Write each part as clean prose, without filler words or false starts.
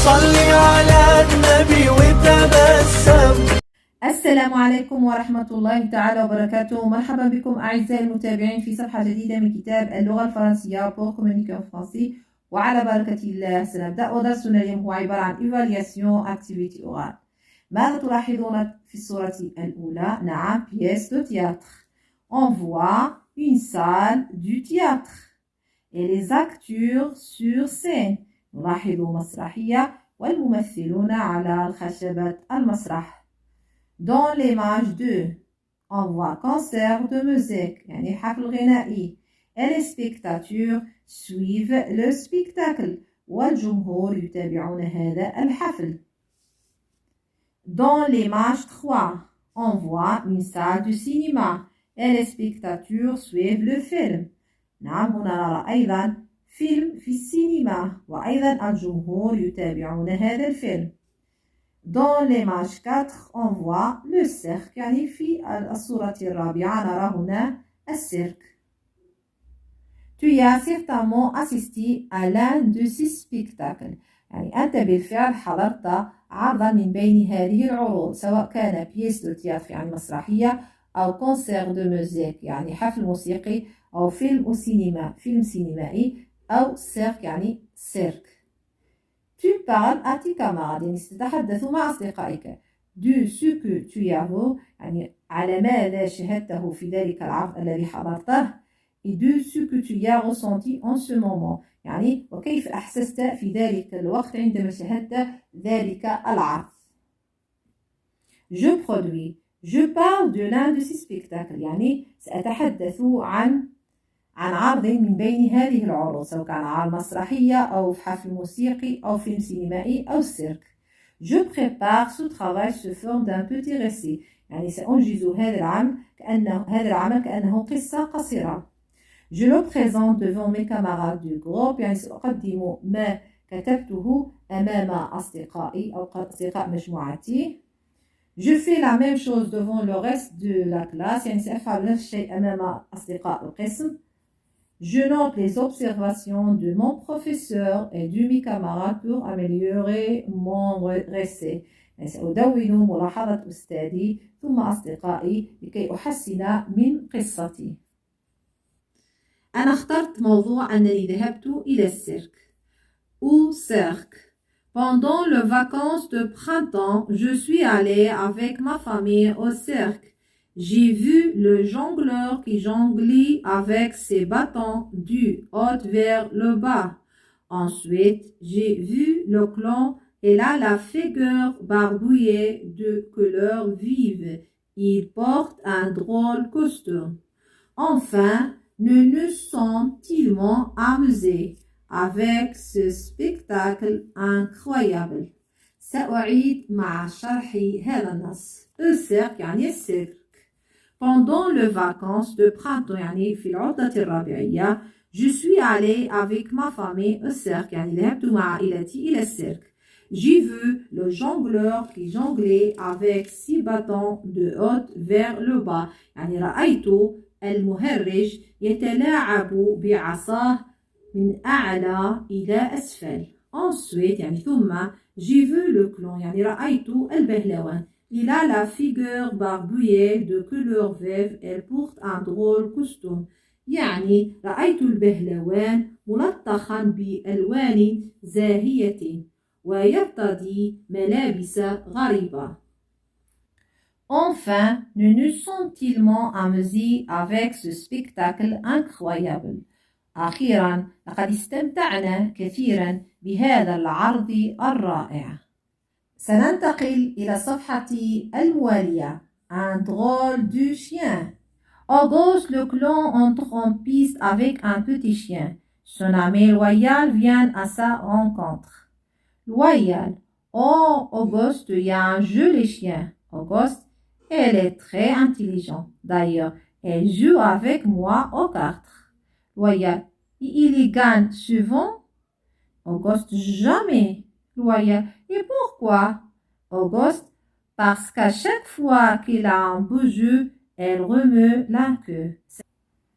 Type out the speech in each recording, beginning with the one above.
صلي على النبي وتبسم. السلام عليكم ورحمة الله تعالى وبركاته. مرحبا بكم أعزائي المتابعين في صفحة جديدة من كتاب اللغة الفرنسية pour communiquer en français. وعلى بركة الله سنبدأ ودرسنا اليوم هو عبارة عن evaluation activity orale. ماذا تلاحظون في الصورة الأولى؟ نعم pièce de théâtre. On voit une salle du théâtre et les acteurs sur scène. نلاحظ مسرحية والممثلون على خشبة المسرح. Dans l'image 2, on voit concert de musique, يعني حفل غنائي. Et les spectateurs suivent le spectacle. والجمهور يتابعون هذا الحفل. Dans l'image 3, on voit une salle de cinéma. Et les spectateurs suivent le film. نعم هنا نرى أيضا فيلم في السينما وأيضا الجمهور يتابعون هذا الفيلم. Dans l'image 4, on voit le cirque. يعني في الصورة الرابعة نرى هنا السيرك. Tu as certainement assisté à l'un de ces spectacles. يعني أنت بالفعل حضرت عرضا من بين هذه العروض سواء كان بيس دو تياتر يعني مسرحية أو كونسير دو موزيك يعني حفل موسيقي أو فيلم أو سينما فيلم سينمائي أو سيرك يعني سيرك. Tu parles à tes camarades يعني ستتحدث مع أصدقائك. Du ce que tu as vu يعني على ماذا شاهدته في ذلك العرض الذي حضرته. Et de ce que tu as ressenti en ce moment يعني وكيف أحسست في ذلك الوقت عندما شاهدت ذلك العرض. Je produis. Je parle de l'un de ces spectacles يعني سأتحدث عن عرض من بين هذه العروض سواء كان عرض مسرحية أو حفل موسيقي أو فيلم سينمائي أو سيرك. Je prépare ce travail sous forme d'un petit récit يعني سأنجز هذا العمل كأنه قصة قصيرة. Je le présente devant mes camarades du groupe يعني سأقدم ما كتبته أمام أصدقائي أو أصدقاء مجموعتي. Je fais la même chose devant le reste de la classe يعني سأفعل نفس الشيء أمام أصدقاء القسم. Je note les observations de mon professeur et de mes camarades pour améliorer mon récit. يعني سأدون ملاحظة أستاذي ثم أصدقائي لكي أحسن من قصتي. أنا اخترت موضوع أنني ذهبت إلى السيرك. Au cirque. Pendant les vacances de printemps, je suis allée avec ma famille au cirque. J'ai vu le jongleur qui jonglait avec ses bâtons du haut vers le bas. Ensuite, j'ai vu le clown et là la figure barbouillée de couleurs vives. Il porte un drôle costume. Enfin, nous sommes tellement amusés avec ce spectacle incroyable. سأعيد مع شرح هذا النص. السيرك يعني السيرك. Pendant les vacances de printemps يعني في العطلة الربيعية je suis allée avec ma famille au cirque يعني ذهبت مع عائلتي إلى السيرك. J'ai vu le jongleur qui jonglait avec 6 bâtons de haut vers le bas يعني رأيت المهرج يتلاعب بعصاه من أعلى إلى أسفل. Ensuite يعني ثم j'ai vu le clown يعني رأيت البهلوان. Il a la figure barbouillée de couleur vive. Elle porte un drôle costume. يعني رأيت البهلوان ملطخا بألوان زاهية ويرتدي ملابس غريبة. Enfin, nous nous sommes tellement amusés avec ce spectacle incroyable. أخيرا لقد استمتعنا كثيرا بهذا العرض الرائع. سننتقل إلى الصفحة الموالية. Un drôle de chien. Auguste le clown entre en piste avec un petit chien. Son ami Loyal vient à sa rencontre. Loyal. Oh, Auguste, il y a un joli chien. Auguste, elle est très intelligente. D'ailleurs, elle joue avec moi aux cartes. Loyal. Il y gagne souvent. Auguste, jamais. Loyal. Et pourquoi? Auguste, parce qu'à chaque fois qu'il a un beau jeu, elle remeut la queue.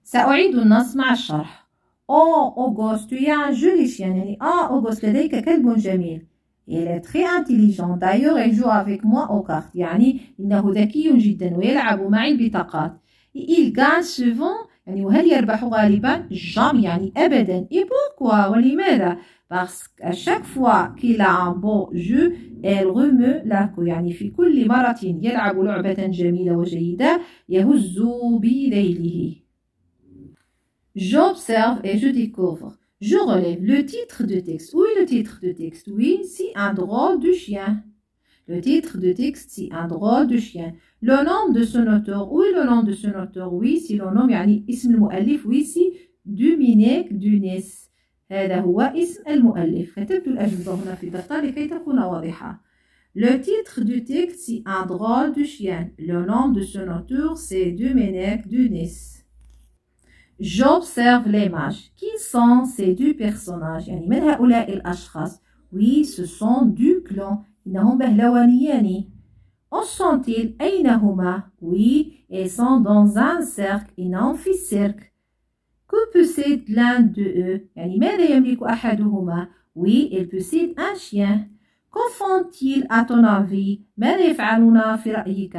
سأعيد النص مع الشرح. Oh, Auguste, tu as un joli chien. يعني Auguste لديك كلب جميل. Elle est très intelligente. D'ailleurs, elle joue avec moi aux cartes. يعني إنه ذكي جدا ويلعب معي البطاقات. Il gagne souvent يعني وهل يربح غالبا؟ jamais يعني أبدا. Et pourquoi؟ ولماذا؟ Parce qu'à chaque fois qu'il a un bon jeu, elle remeut la queue. يعني في كل مرة يلعب لعبة جميلة وجيدة يهز بذيله. J'observe et je découvre. Je relève le titre de texte. Oui, le titre de texte. Oui, si un drôle de chien. Le titre de texte, si un drôle de chien. Le nom de son auteur. Oui, le nom de son auteur. Oui, si le nom يعني اسم المؤلف. Oui, si Dominique Dunis. هذا هو اسم المؤلف. كتبت الأجوبة هنا في الدفتر لكي تكون واضحة. Le titre du texte, c'est un drôle de chien. Le nom de son auteur, c'est Dominique Dunis. J'observe l'image. Qui sont ces deux personnages؟ يعني من هؤلاء الأشخاص؟ Oui, ce sont deux clans. إنهم بهلوانيان. Où sont-ils؟ أين هما؟ Oui, ils sont dans un cercle. إنهم في السيرك. Que possède l'un d'eux؟ يعني ماذا يملك أحدهما؟ Oui, il possède un chien. Que font-ils à ton avis؟ ماذا يفعلون في رأيك؟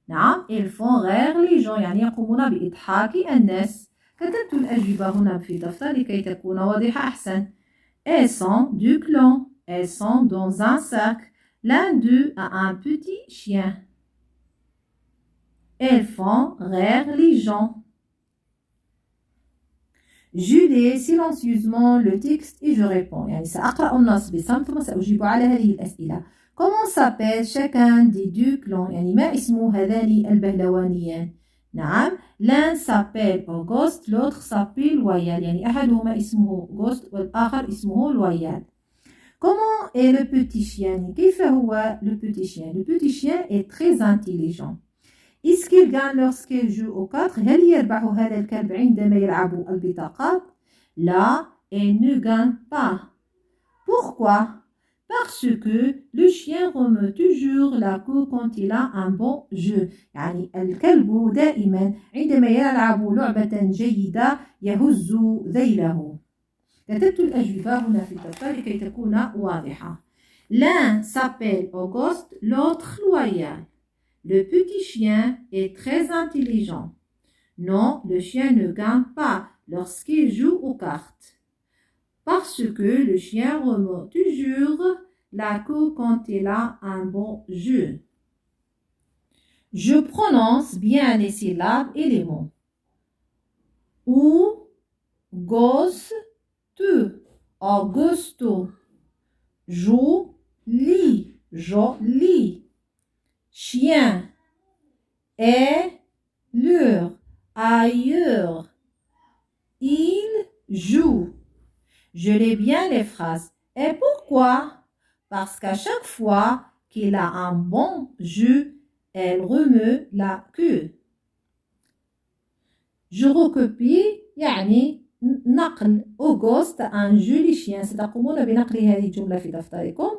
نعم, ils font rire les gens. يعني يقومون بإضحاك الناس. كتبت الأجوبة هنا في دفتر لكي تكون واضحة أحسن. Elles sont deux clans. Elles sont dans un cercle. L'un d'eux a un petit chien. Elles font rire les gens. Je lis silencieusement le texte et je réponds. يعني سأقرأ النص بصمت ثم سأجيب على هذه الأسئلة. Comment s'appelle chacun des deux clans؟ يعني ما اسم هذان البهلوانيان؟ نعم, l'un s'appelle Auguste, l'autre s'appelle Loyal. يعني أحدهما اسمه Auguste والآخر اسمه Loyal. Comment est le petit chien؟ كيف هو le petit chien؟ Le petit chien est très intelligent. Est-ce qu'il gagne lorsqu'il joue aux cartes؟ هل يربح هذا الكلب عندما يلعب البطاقات؟ لا, il ne gagne pas. Pourquoi؟ Parce que le chien remet toujours la queue quand il a un bon jeu. يعني الكلب دائما عندما يلعب لعبة جيدة يهز ذيله. كتبت الأجوبة هنا في الدفتر لكي تكون واضحة. L'un s'appelle Auguste, l'autre Loyal. Le petit chien est très intelligent. Non, le chien ne gagne pas lorsqu'il joue aux cartes. Parce que le chien remet toujours la queue quand il a un bon jeu. Je prononce bien les syllabes et les mots. Augusto, joli, joli. Chien, leur, ailleurs. Il joue. Je lis bien les phrases. Et pourquoi? Parce qu'à chaque fois qu'il a un bon jeu, elle remeut la queue. Je recopie يعني نقل أوغوست un joli chien. ستقومون بنقل هذه الجملة في دفتركم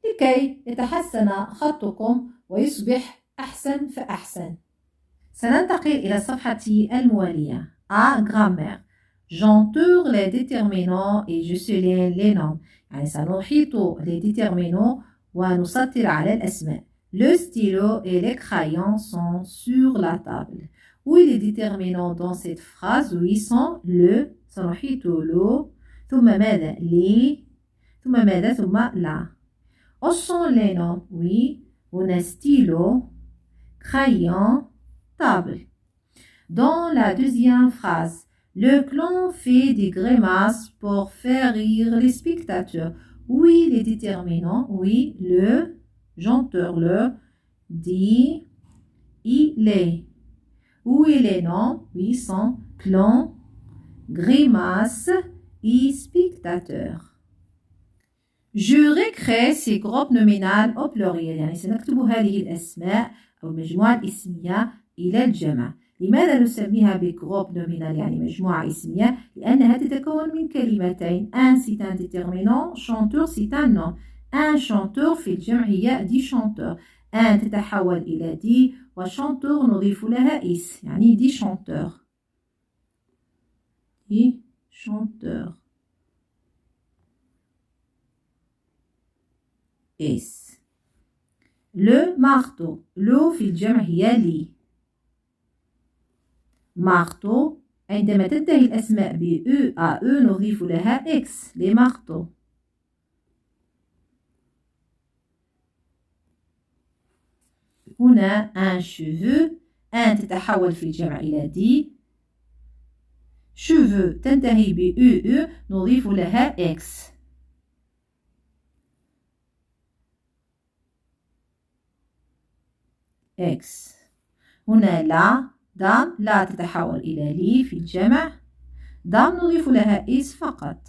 لكي يتحسن خطكم ويصبح أحسن فأحسن. سننتقل إلى الصفحة الموالية. A. Grammaire. J'entoure les déterminants et je souligne les noms. يعني سنحيط les déterminants ونسطر على الأسماء. Le stylo et les crayons sont sur la table. Oui, les déterminants dans cette phrase, oui, sont le, سنحيط le, ثم ماذا؟ les, ثم ماذا؟ ثم la. Où sont les noms? Oui, on a stylo, crayon, table. Dans la deuxième phrase, le clown fait des grimaces pour faire rire les spectateurs. Oui, les déterminants. Oui, le, j'entoure le, dit, il est. Oui, les noms. Oui, sont clown, grimace et spectateurs. Je recrée ces groupes nominales au pluriel. يعني سنكتب هذه الأسماء أو المجموعة الاسمية إلى الجمع. لماذا نسميها بجروب نومينال يعني مجموعة اسمية؟ لأنها تتكون من كلمتين. Un c'est un déterminant, chanteur c'est un nom. Un chanteur في الجمع هي دي chanteur. Un تتحول إلى دي وشانتور نضيف لها إس يعني دي chanteur. دي chanteur. اس. لو مارتو، لو في الجمع هي لي. مارتو عندما تنتهي الأسماء ب أو أ أو نضيف لها إكس، لي مارتو. هنا ان شوفو، ان تتحول في الجمع إلى دي. شوفو تنتهي ب أو أو نضيف لها إكس. إكس. هنا لا، دام لا تتحول إلى لي في الجمع، دام نضيف لها إس فقط.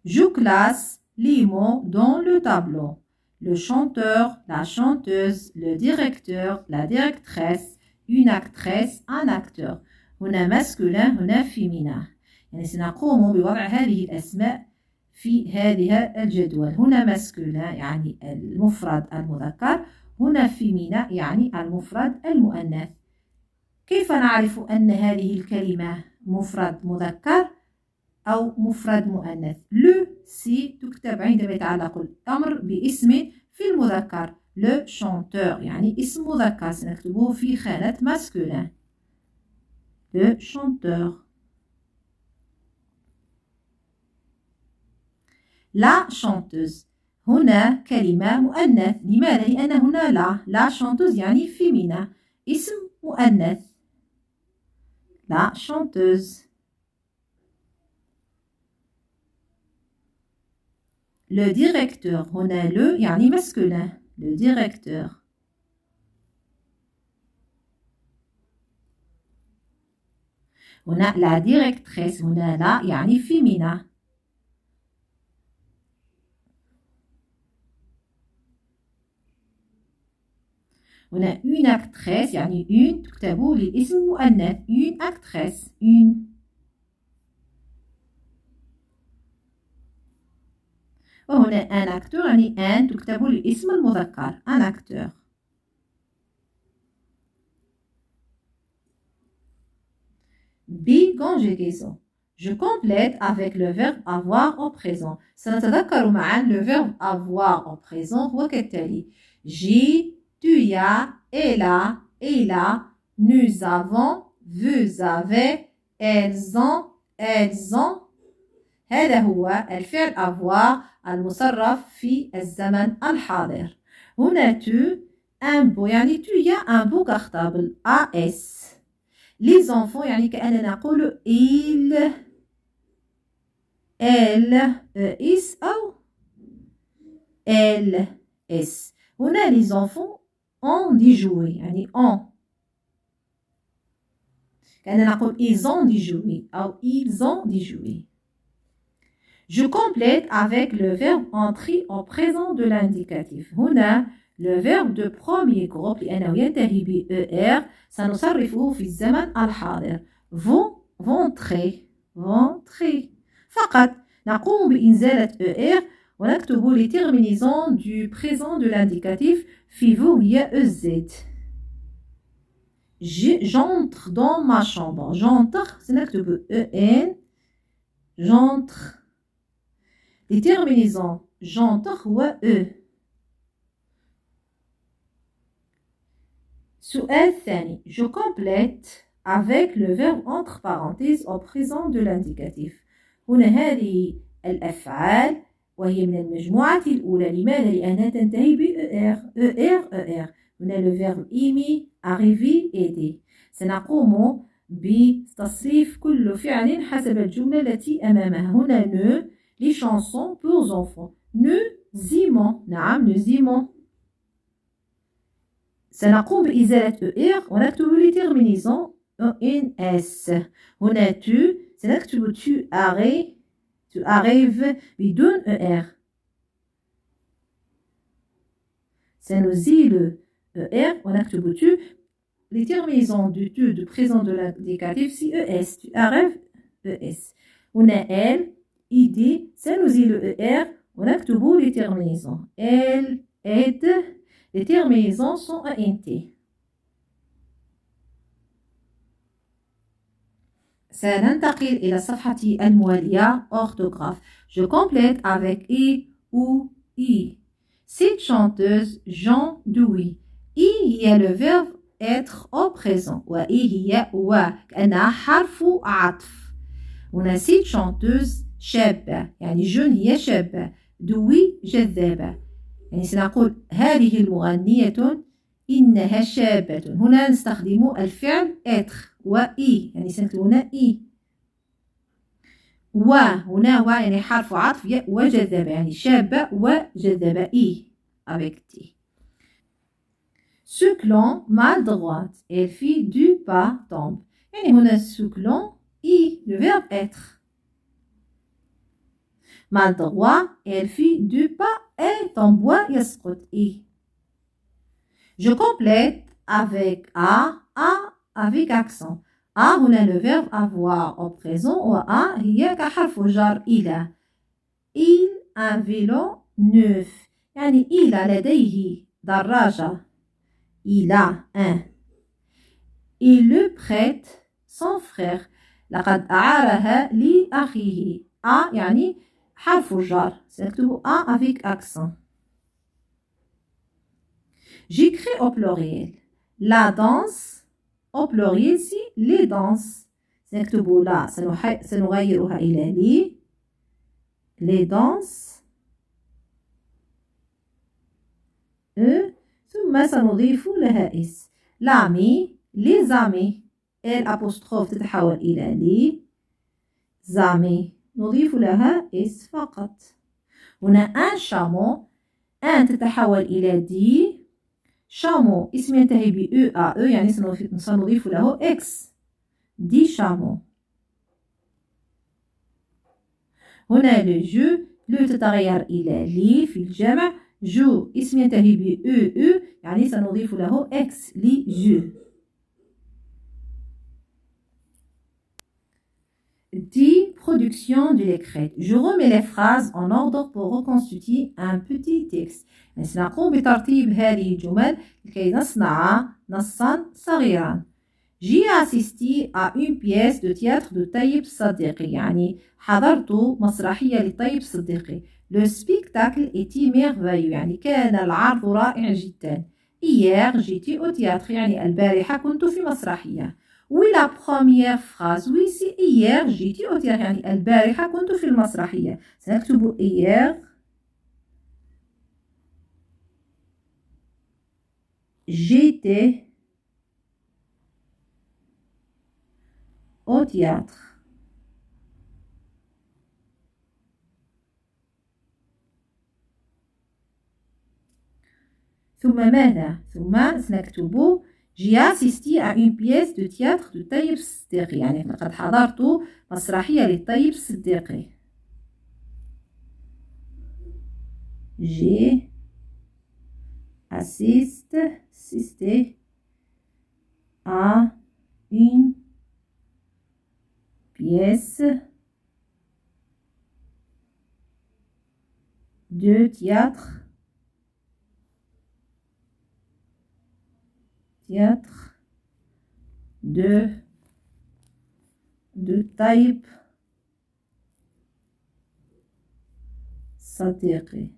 Je classe les mots dans le tableau. Le chanteur, la chanteuse, le directeur, la directrice, une actrice, un acteur. هنا masculin هنا féminin. يعني سنقوم بوضع هذه الأسماء في هذه الجدول. هنا masculin يعني المفرد المذكر، هنا féminin يعني المفرد المؤنث. كيف نعرف أن هذه الكلمة مفرد مذكر أو مفرد مؤنث؟ لو سي تكتب عندما يتعلق الأمر باسم في المذكر. لو شانتور يعني اسم مذكر سنكتبه في خانة ماسكولين. لو شانتور. لا شانتوز هنا كلمة مؤنث. لماذا؟ لأن هنا لا شانتوز يعني فيمينا اسم مؤنث. لا شانتوز. Le directeur هنا le يعني masculin. Le directeur. هنا la directrice هنا لا يعني féminin. هنا une actrice يعني une تكتب للاسم المؤنث. une actrice une. وهنا un acteur يعني un تكتب للاسم المذكر. un acteur. B conjugaison. Je complète avec le verbe avoir au présent. سنتذكر معا le verbe avoir au présent هو كالتالي: j'ai, tu as, elle a, nous avons, vous avez, elles ont. هذا هو الفعل avoir المصرف في الزمن الحاضر. هنا tu un beau يعني tu as un beau cartable AS. les enfants يعني كأننا نقول il elle is أو elle is. هنا les enfants ont des jouets يعني ont. كأننا نقول ils ont des jouets أو ils ont des jouets. Je complète avec le verbe entrer au présent de l'indicatif. هنا le verbe de premier groupe لأنه ينتهي ب ER سنصرفه في الزمن الحاضر. ventrer فقط نقوم بإنزالة ER ونكتب les terminaisons du présent de l'indicatif في vous هي EZ. j'entre dans ma chambre. j'entre سنكتب EN. j'entre. les terminaisons j'entre هو E. السؤال الثاني: je complète avec le verbe entre parenthèses au présent de l'indicatif. هنا هذه الأفعال وهي من المجموعة الأولى. لماذا؟ لأنها تنتهي ب ER. هنا le verbe aimer, arriver, aider. سنقوم بتصريف كل فعل حسب الجملة التي أمامها. هنا ne les chansons pour enfants. nous aimons. نعم nous aimons. سنقوم بإزالة ER ونكتب les terminaisons ENS. هنا tu سنكتب tu arrives بدون ER. سنزيل ER ونكتب tu. les terminaisons du tu du présent de l'indicatif c'est ES. tu arrives ES. هنا elle ID سنزيل ER ونكتب les terminaisons elle aide. les terminaisons sont ENT. سننتقل إلى الصفحة الموالية orthographe. Je complète avec I ou I. Cette chanteuse Jean Douy. I هي le verbe être au présent. و I هي و كأنها حرف عطف. هنا cette chanteuse شابة يعني جون هي شابة. دوي جذابة. يعني سنقول هذه المغنية إنها شابة. هنا نستخدم الفعل être و إي يعني سنكتب هنا إي. وهنا و يعني حرف عطف وجذابة يعني شابة وجذابة إي avec T. Ce clan mal droite elle fit du pas tombe. يعني هنا ce clan إي le verbe être. mal droit elle fit du pas et tombe يسقط إي. Je complète avec A avec accent. A هنا le verbe avoir au présent و A هي كحرف جر إلى. Il a un vélo neuf يعني إلى لديه دراجة. Il a un. Il le prête son frère. لقد أعارها لأخيه. A يعني حرف جر. سنكتب A avec accent. J'écris au pluriel. La danse au pluriel سي les danses. سنكتب لا سنغيرها إلى لي. Les danses. ثم سنضيف لها اس. L'ami. Les amis. الأبوستروف تتحول إلى لي. زامي. نضيف لها اس فقط. هنا un chameau. un تتحول إلى دي. شامو اسم ينتهي ب أو أ أو يعني سنضيف له إكس. دي شامو. هنا لو جو لو تتغير إلى لي في الجمع. جو اسم ينتهي ب أو أو يعني سنضيف له إكس لي جو. دي production de l'écriture. Je remets les phrases en ordre pour reconstituer un petit texte. سنقوم بترتيب هذه الجمل لكي نصنع نصا صغيرا. J'ai assisté à une pièce de théâtre de طيب صديقي يعني حضرت مسرحية لطيب صديقي. Le spectacle était merveilleux يعني كان العرض رائع جدا. Hier j'étais au théâtre يعني البارحة كنت في مسرحية. Oui la première phrase oui c'est hier j'étais au théâtre يعني البارحة كنت في المسرحية. سنكتب hier j'étais au théâtre. ثم ماذا؟ ثم سنكتب j'ai assisté à une pièce de théâtre de طيب صديقي يعني لقد حضرت مسرحية للطيب صديقي. j'ai assisté à une pièce de théâtre de طيب صديقي.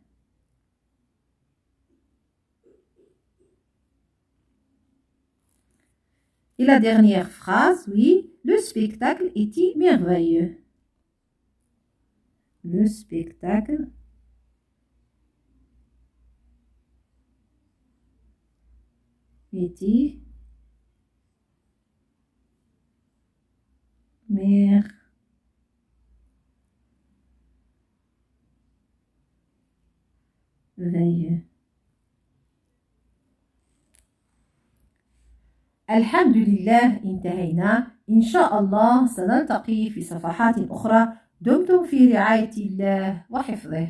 Et la dernière phrase, oui, le spectacle était merveilleux. Le spectacle était merveilleux. الحمد لله انتهينا. إن شاء الله سنلتقي في صفحات أخرى. دمتم في رعاية الله وحفظه.